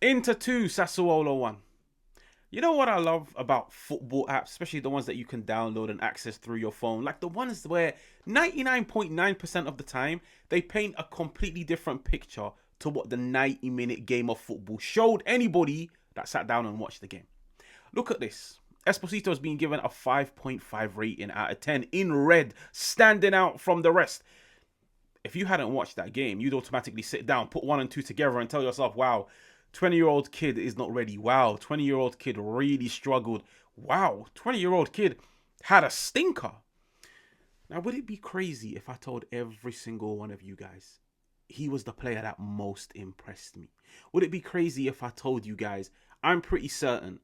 Inter 2, Sassuolo 1. You know what I love about football apps, especially the ones that you can download and access through your phone? Like the ones where 99.9% of the time, they paint a completely different picture to what the 90-minute game of football showed anybody that sat down and watched the game. Look at this. Esposito has been given a 5.5 rating out of 10 in red, standing out from the rest. If you hadn't watched that game, you'd automatically sit down, put one and two together and tell yourself, wow, 20-year-old kid is not ready. Wow, 20-year-old kid really struggled. Wow, 20-year-old kid had a stinker. Now, would it be crazy if I told every single one of you guys he was the player that most impressed me? Would it be crazy if I told you guys I'm pretty certain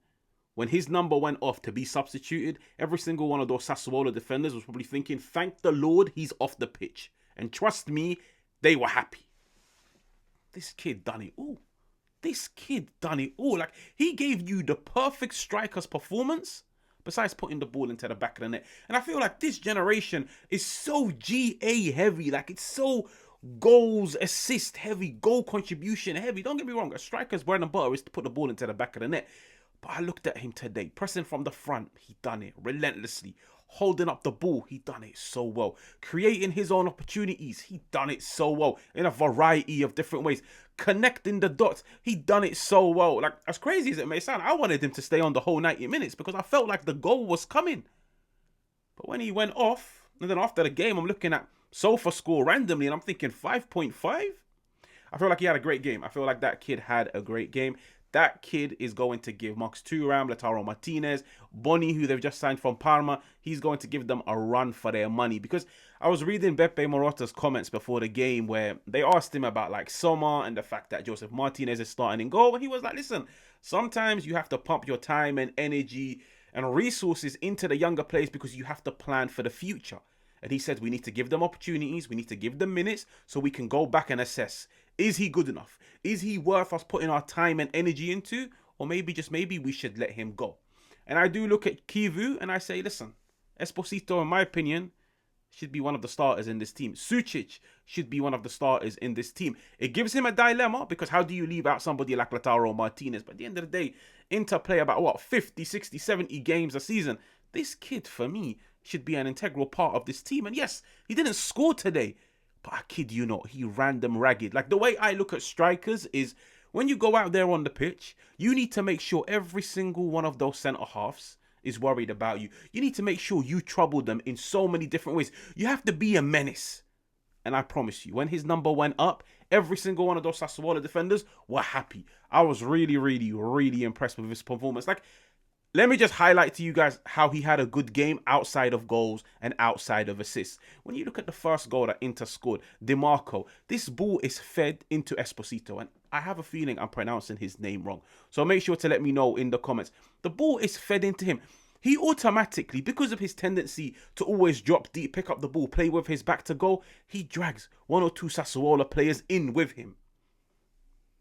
when his number went off to be substituted, every single one of those Sassuolo defenders was probably thinking, thank the Lord he's off the pitch. And trust me, they were happy. This kid done it all. This kid done it all. Like, he gave you the perfect striker's performance besides putting the ball into the back of the net. And I feel like this generation is so GA heavy. Like, it's so goals, assist heavy, goal contribution heavy. Don't get me wrong. A striker's bread and butter is to put the ball into the back of the net. But I looked at him today, pressing from the front. He done it relentlessly. Holding up the ball, he done it so well. Creating his own opportunities, he done it so well in a variety of different ways. Connecting the dots, he done it so well. Like, as crazy as it may sound, I wanted him to stay on the whole 90 minutes because I felt like the goal was coming. But when he went off, and then after the game, I'm looking at Sofa score randomly and I'm thinking 5.5? I feel like he had a great game. I feel like that kid had a great game. That kid is going to give Marcus Thuram, Lautaro Martinez, Bonnie, who they've just signed from Parma, he's going to give them a run for their money. Because I was reading Beppe Marotta's comments before the game where they asked him about like Sommer and the fact that Joseph Martinez is starting in goal. And he was like, listen, sometimes you have to pump your time and energy and resources into the younger players because you have to plan for the future. And he said we need to give them opportunities, we need to give them minutes so we can go back and assess. Is he good enough? Is he worth us putting our time and energy into? Or maybe, just maybe, we should let him go. And I do look at Chivu and I say, listen, Esposito, in my opinion, should be one of the starters in this team. Sucic should be one of the starters in this team. It gives him a dilemma because how do you leave out somebody like Lautaro Martinez? But at the end of the day, Inter play about, 50, 60, 70 games a season. This kid, for me, should be an integral part of this team. And yes, he didn't score today. But I kid you not, he ran them ragged. Like, the way I look at strikers is when you go out there on the pitch, you need to make sure every single one of those centre halves is worried about you. You need to make sure you trouble them in so many different ways. You have to be a menace. And I promise you, when his number went up, every single one of those Sassuolo defenders were happy. I was really, really, really impressed with his performance. Like, let me just highlight to you guys how he had a good game outside of goals and outside of assists. When you look at the first goal that Inter scored, DiMarco, this ball is fed into Esposito. And I have a feeling I'm pronouncing his name wrong. So make sure to let me know in the comments. The ball is fed into him. He automatically, because of his tendency to always drop deep, pick up the ball, play with his back to goal, he drags one or two Sassuolo players in with him.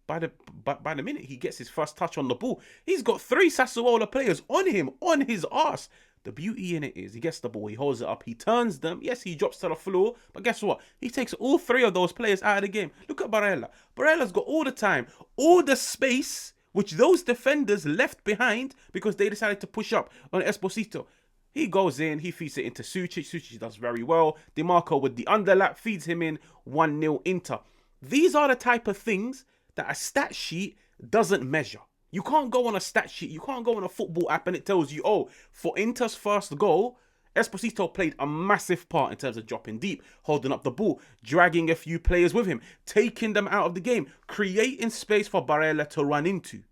By the minute he gets his first touch on the ball, he's got 3 Sassuolo players on him, on his arse. The beauty in it is he gets the ball, he holds it up, he turns them. Yes, he drops to the floor, but guess what? He takes all 3 of those players out of the game. Look at Barella. Barella's got all the time, all the space, which those defenders left behind because they decided to push up on Esposito. He goes in, he feeds it into Sucic. Sucic does very well. DiMarco with the underlap feeds him in 1-0 Inter. These are the type of things that a stat sheet doesn't measure. You can't go on a stat sheet, you can't go on a football app and it tells you, oh, for Inter's first goal, Esposito played a massive part in terms of dropping deep, holding up the ball, dragging a few players with him, taking them out of the game, creating space for Barella to run into.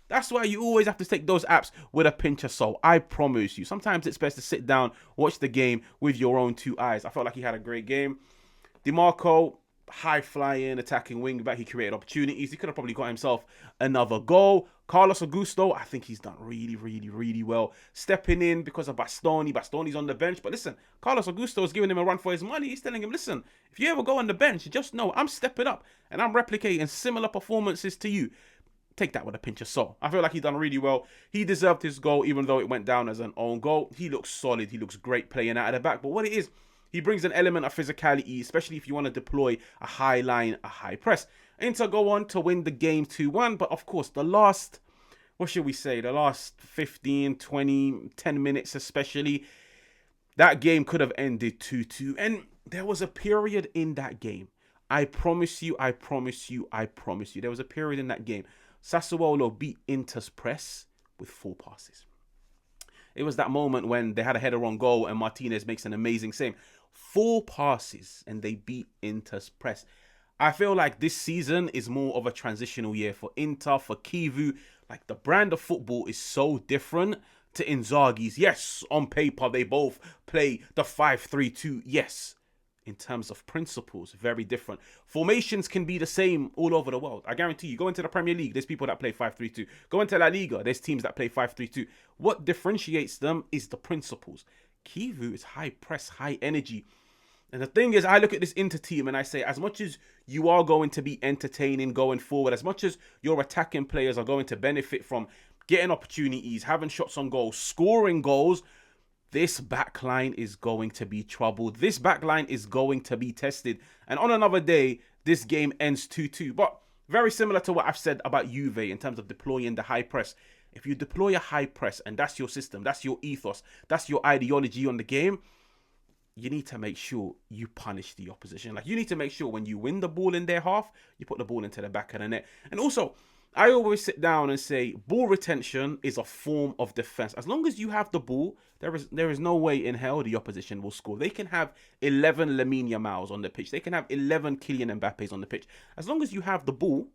That's why you always have to take those apps with a pinch of salt. I promise you. Sometimes it's best to sit down, watch the game with your own 2 eyes. I felt like he had a great game. DiMarco, high-flying, attacking wing-back. He created opportunities. He could have probably got himself another goal. Carlos Augusto, I think he's done really, really, really well. Stepping in because of Bastoni. Bastoni's on the bench. But listen, Carlos Augusto is giving him a run for his money. He's telling him, listen, if you ever go on the bench, just know I'm stepping up and I'm replicating similar performances to you. Take that with a pinch of salt. I feel like he done really well. He deserved his goal, even though it went down as an own goal. He looks solid. He looks great playing out of the back. But what it is, he brings an element of physicality, especially if you want to deploy a high line, a high press. Inter go on to win the game 2-1. But of course, the last, what should we say, the last 15, 20, 10 minutes especially, that game could have ended 2-2. And there was a period in that game. I promise you. There was a period in that game. Sassuolo beat Inter's press with 4 passes. It was that moment when they had a header on goal and Martinez makes an amazing save. 4 passes and they beat Inter's press. I feel like this season is more of a transitional year for Inter, for Chivu. Like, the brand of football is so different to Inzaghi's. Yes, on paper they both play the 5-3-2. Yes. In terms of principles, very different. Formations can be the same all over the world. I guarantee you, go into the Premier League, there's people that play 5-3-2. Go into La Liga, there's teams that play 5-3-2. What differentiates them is the principles. Chivu is high press, high energy. And the thing is, I look at this Inter team and I say, as much as you are going to be entertaining going forward, as much as your attacking players are going to benefit from getting opportunities, having shots on goal, scoring goals, this backline is going to be troubled. This backline is going to be tested. And on another day, this game ends 2-2. But very similar to what I've said about Juve in terms of deploying the high press. If you deploy a high press and that's your system, that's your ethos, that's your ideology on the game, you need to make sure you punish the opposition. Like, you need to make sure when you win the ball in their half, you put the ball into the back of the net. And also, I always sit down and say ball retention is a form of defense. As long as you have the ball, there is no way in hell the opposition will score. They can have 11 Lamine Yamals on the pitch. They can have 11 Kylian Mbappes on the pitch. As long as you have the ball,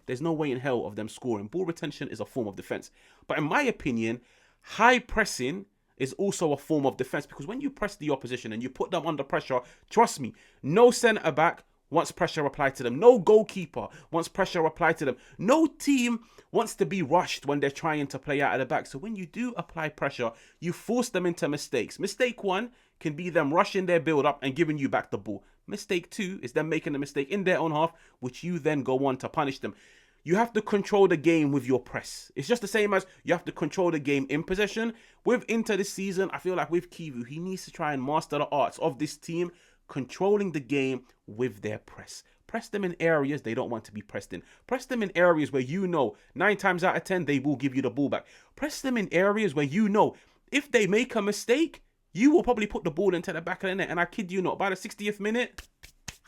there's no way in hell of them scoring. Ball retention is a form of defense. But in my opinion, high pressing is also a form of defense, because when you press the opposition and you put them under pressure, trust me, no centre back wants pressure applied to them. No goalkeeper wants pressure applied to them. No team wants to be rushed when they're trying to play out of the back. So when you do apply pressure, you force them into mistakes. Mistake 1 can be them rushing their build-up and giving you back the ball. Mistake 2 is them making a mistake in their own half, which you then go on to punish them. You have to control the game with your press. It's just the same as you have to control the game in possession. With Inter this season, I feel like with Chivu, he needs to try and master the arts of this team, controlling the game with their press. Press them in areas they don't want to be pressed in. Press them in areas where you know 9 times out of 10 they will give you the ball back. Press them in areas where you know if they make a mistake, you will probably put the ball into the back of the net. And I kid you not, by the 60th minute,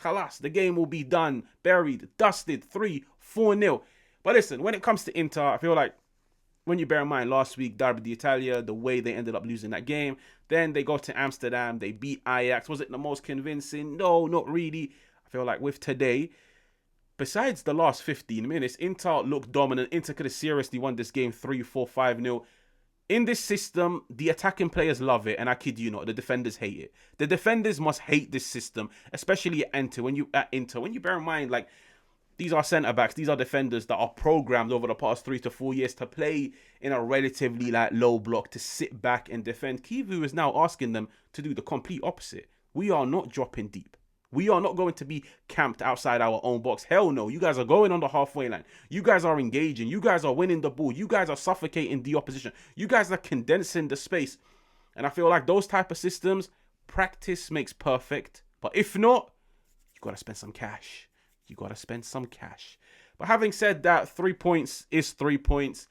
khalas, the game will be done, buried, dusted, 3-4-0. But listen, when it comes to Inter, I feel like when you bear in mind last week, Derby d'Italia, the way they ended up losing that game, then they go to Amsterdam, they beat Ajax. Was it the most convincing? No, not really. I feel like with today, besides the last 15 minutes, Inter looked dominant. Inter could have seriously won this game 3-4, 5-0. In this system, the attacking players love it, and I kid you not, the defenders hate it. The defenders must hate this system, especially at Inter. When you bear in mind, like, these are centre-backs, these are defenders that are programmed over the past 3 to 4 years to play in a relatively low block, to sit back and defend. Chivu is now asking them to do the complete opposite. We are not dropping deep. We are not going to be camped outside our own box. Hell no. You guys are going on the halfway line. You guys are engaging. You guys are winning the ball. You guys are suffocating the opposition. You guys are condensing the space. And I feel like those type of systems, practice makes perfect. But if not, you got to spend some cash. But having said that, 3 points is 3 points.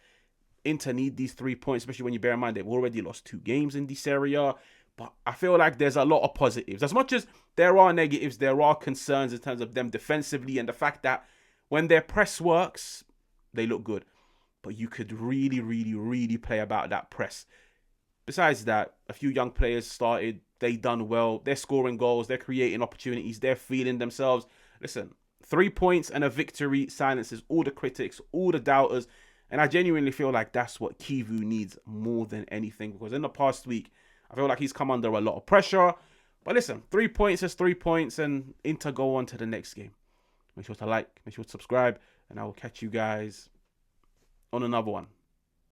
Inter need these 3 points, especially when you bear in mind they've already lost 2 games in the Serie A. But I feel like there's a lot of positives. As much as there are negatives, there are concerns in terms of them defensively and the fact that when their press works, they look good. But you could really, really, really play about that press. Besides that, a few young players started. They done well. They're scoring goals. They're creating opportunities. They're feeling themselves. Listen, 3 points and a victory silences all the critics, all the doubters. And I genuinely feel like that's what Chivu needs more than anything. Because in the past week, I feel like he's come under a lot of pressure. But listen, 3 points is 3 points, and Inter go on to the next game. Make sure to like, make sure to subscribe, and I will catch you guys on another one.